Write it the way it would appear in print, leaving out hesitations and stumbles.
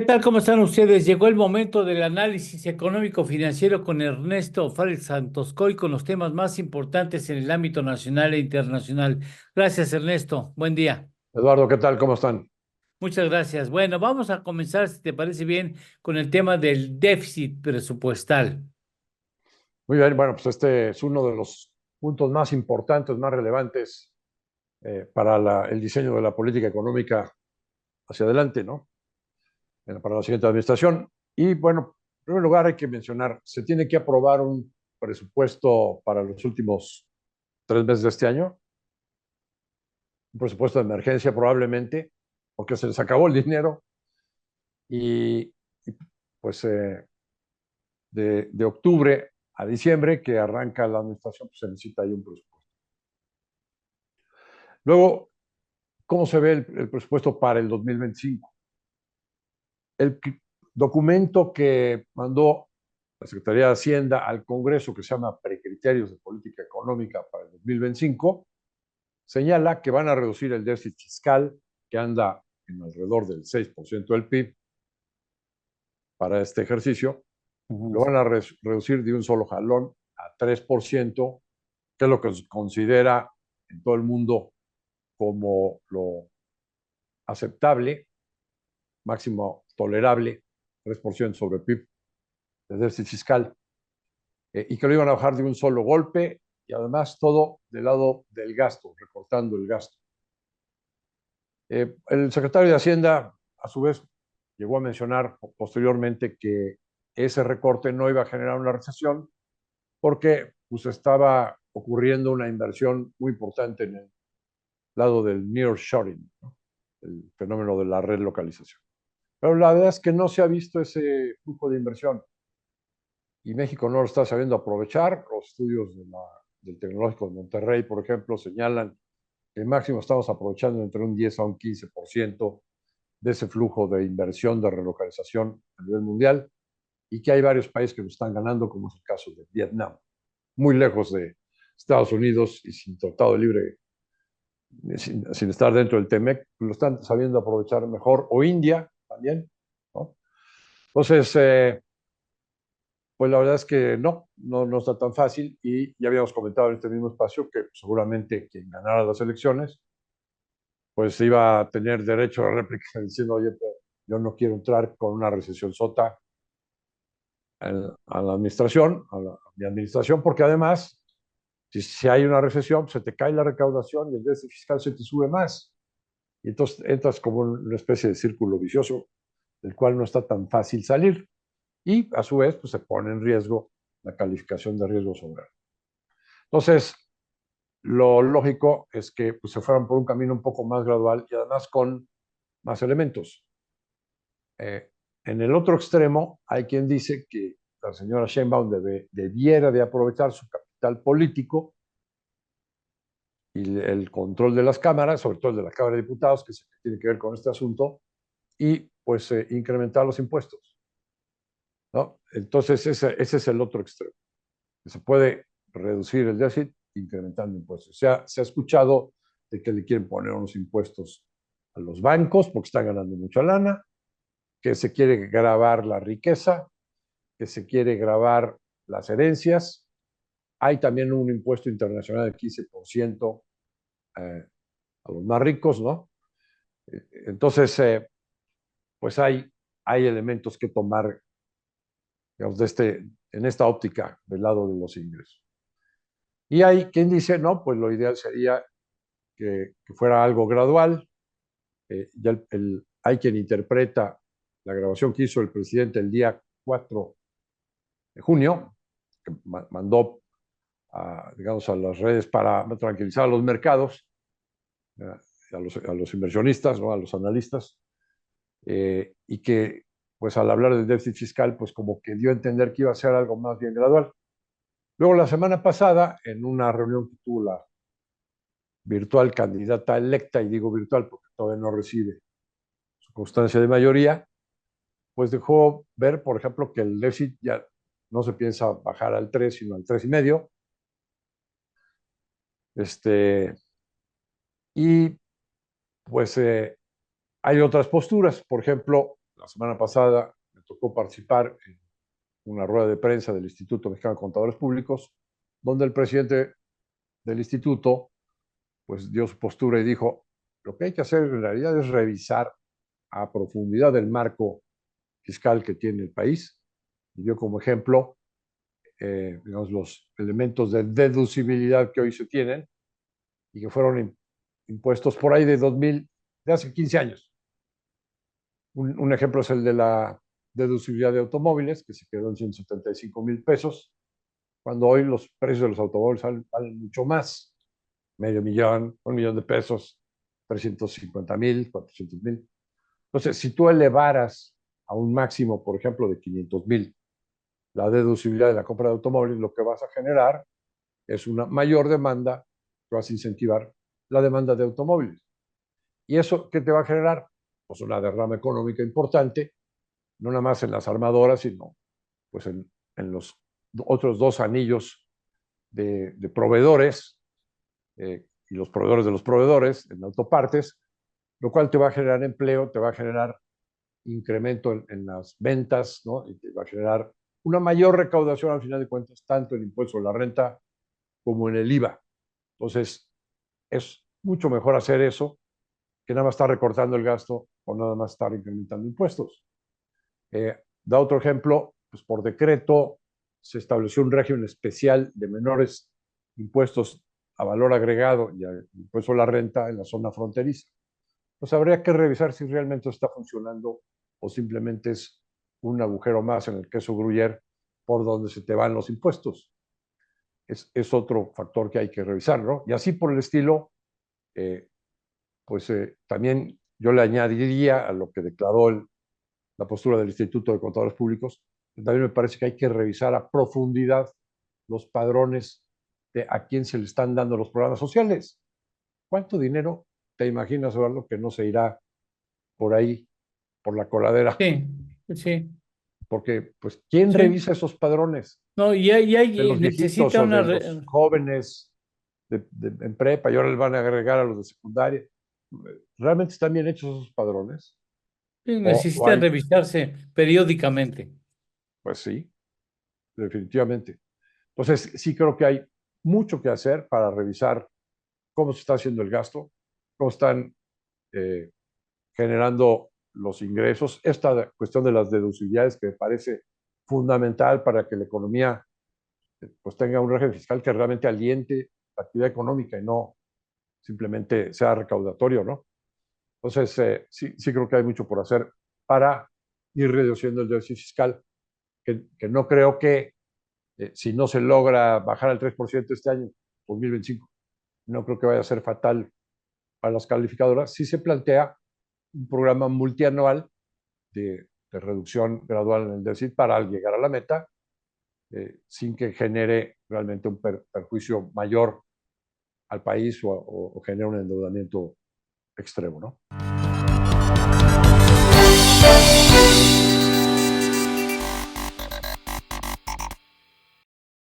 tal? ¿Cómo están ustedes? Llegó el momento del análisis económico-financiero con Ernesto Fárez Santoscoy con los temas más importantes en el ámbito nacional e internacional. Gracias, Ernesto. Buen día. Eduardo, ¿qué tal? ¿Cómo están? Muchas gracias. Bueno, vamos a comenzar, si te parece bien, con el tema del déficit presupuestal. Muy bien, bueno, pues este es uno de los puntos más importantes, más relevantes para el diseño de la política económica hacia adelante, ¿no? Para la siguiente administración. Y bueno, en primer lugar hay que mencionar, se tiene que aprobar un presupuesto para los últimos 3 meses de este año, un presupuesto de emergencia probablemente, porque se les acabó el dinero y pues de octubre a diciembre, que arranca la administración, pues se necesita ahí un presupuesto. Luego, ¿cómo se ve el presupuesto para el 2025? El documento que mandó la Secretaría de Hacienda al Congreso, que se llama Precriterios de Política Económica para el 2025, señala que van a reducir el déficit fiscal, que anda en alrededor del 6% del PIB para este ejercicio, lo Ujú. van a reducir de un solo jalón a 3%, que es lo que se considera en todo el mundo como lo aceptable, máximo tolerable, 3% sobre PIB de déficit fiscal, y que lo iban a bajar de un solo golpe, y además todo del lado del gasto, recortando el gasto. El secretario de Hacienda, a su vez, llegó a mencionar posteriormente que ese recorte no iba a generar una recesión porque pues, estaba ocurriendo una inversión muy importante en el lado del nearshoring, ¿no? El fenómeno de la relocalización. Pero la verdad es que no se ha visto ese flujo de inversión y México no lo está sabiendo aprovechar. Los estudios del Tecnológico de Monterrey, por ejemplo, señalan que máximo estamos aprovechando entre un 10 a un 15% de ese flujo de inversión de relocalización a nivel mundial y que hay varios países que lo están ganando, como es el caso de Vietnam, muy lejos de Estados Unidos y sin tratado libre, sin estar dentro del TEMEC, lo están sabiendo aprovechar mejor, o India también, ¿no? Entonces, pues la verdad es que no está tan fácil y ya habíamos comentado en este mismo espacio que seguramente quien ganara las elecciones, pues iba a tener derecho a réplica diciendo, oye, pero yo no quiero entrar con una recesión sota a la administración, a mi administración, porque además, si hay una recesión, pues se te cae la recaudación y el déficit fiscal se te sube más. Y entonces entras como en una especie de círculo vicioso del cual no está tan fácil salir. Y a su vez, pues se pone en riesgo la calificación de riesgo soberano. Entonces, lo lógico es que pues, se fueran por un camino un poco más gradual y además con más elementos. Eh, en el otro extremo, hay quien dice que la señora Sheinbaum debiera de aprovechar su capital político y el control de las cámaras, sobre todo el de la Cámara de Diputados, que tiene que ver con este asunto, y pues incrementar los impuestos, ¿no? Entonces, ese es el otro extremo. Se puede reducir el déficit incrementando impuestos. Se ha escuchado de que le quieren poner unos impuestos a los bancos porque están ganando mucha lana, que se quiere gravar la riqueza, que se quiere gravar las herencias. Hay también un impuesto internacional del 15% a los más ricos, ¿no? Entonces, pues hay elementos que tomar, digamos, en esta óptica del lado de los ingresos. Y hay quien dice, no, pues lo ideal sería que fuera algo gradual. Ya hay quien interpreta la grabación que hizo el presidente el día 4 de junio, que mandó digamos, a las redes para tranquilizar a los mercados, a los inversionistas, ¿no? A los analistas, y que pues al hablar del déficit fiscal, pues como que dio a entender que iba a ser algo más bien gradual. Luego la semana pasada, en una reunión que tuvo la virtual candidata electa, y digo virtual porque todavía no recibe su constancia de mayoría, pues dejó ver, por ejemplo, que el déficit ya no se piensa bajar al 3, sino al 3,5. Y pues hay otras posturas. Por ejemplo, la semana pasada me tocó participar en una rueda de prensa del Instituto Mexicano de Contadores Públicos, donde el presidente del instituto pues dio su postura y dijo, lo que hay que hacer en realidad es revisar a profundidad el marco fiscal que tiene el país, y dio como ejemplo digamos, los elementos de deducibilidad que hoy se tienen y que fueron impuestos por ahí de hace 15 años. Un ejemplo es el de la deducibilidad de automóviles, que se quedó en 175,000 pesos, cuando hoy los precios de los automóviles valen mucho más, medio millón, 1 millón de pesos, 350,000, 400,000. Entonces, si tú elevaras a un máximo, por ejemplo, de 500,000 la deducibilidad de la compra de automóviles, lo que vas a generar es una mayor demanda, que vas a incentivar la demanda de automóviles. ¿Y eso qué te va a generar? Pues una derrama económica importante, no nada más en las armadoras, sino pues en los otros dos anillos de proveedores y los proveedores de los proveedores en autopartes, lo cual te va a generar empleo, te va a generar incremento en las ventas, ¿no? Y te va a generar una mayor recaudación al final de cuentas, tanto en el impuesto de la renta como en el IVA. Entonces, es mucho mejor hacer eso que nada más estar recortando el gasto o nada más estar incrementando impuestos. Da otro ejemplo, pues por decreto se estableció un régimen especial de menores impuestos a valor agregado y al impuesto a la renta en la zona fronteriza. Pues habría que revisar si realmente está funcionando o simplemente es un agujero más en el queso Gruyère por donde se te van los impuestos. Es otro factor que hay que revisar, ¿no? Y así por el estilo, pues también yo le añadiría a lo que declaró la postura del Instituto de Contadores Públicos, también me parece que hay que revisar a profundidad los padrones de a quién se le están dando los programas sociales. ¿Cuánto dinero te imaginas, Eduardo, que no se irá por ahí, por la coladera? Sí, sí, Porque, pues, ¿quién sí. revisa esos padrones? No, ¿De los viejitos necesita o de los jóvenes en prepa y ahora les van a agregar a los de secundaria? ¿Realmente están bien hechos esos padrones? sí, O necesitan hay, revisarse periódicamente. pues sí, definitivamente. Entonces, sí creo que hay mucho que hacer para revisar cómo se está haciendo el gasto, cómo están eh, generando los ingresos. Esta cuestión de las deducibilidades que me parece fundamental para que la economía pues tenga un régimen fiscal que realmente aliente la actividad económica y no simplemente sea recaudatorio, ¿no? Entonces, sí creo que hay mucho por hacer para ir reduciendo el déficit fiscal, que no creo que si no se logra bajar al 3% este año, 2025, no creo que vaya a ser fatal para las calificadoras. Si se plantea un programa multianual de reducción gradual en el déficit para llegar a la meta, sin que genere realmente un perjuicio mayor al país o genere un endeudamiento extremo, ¿no?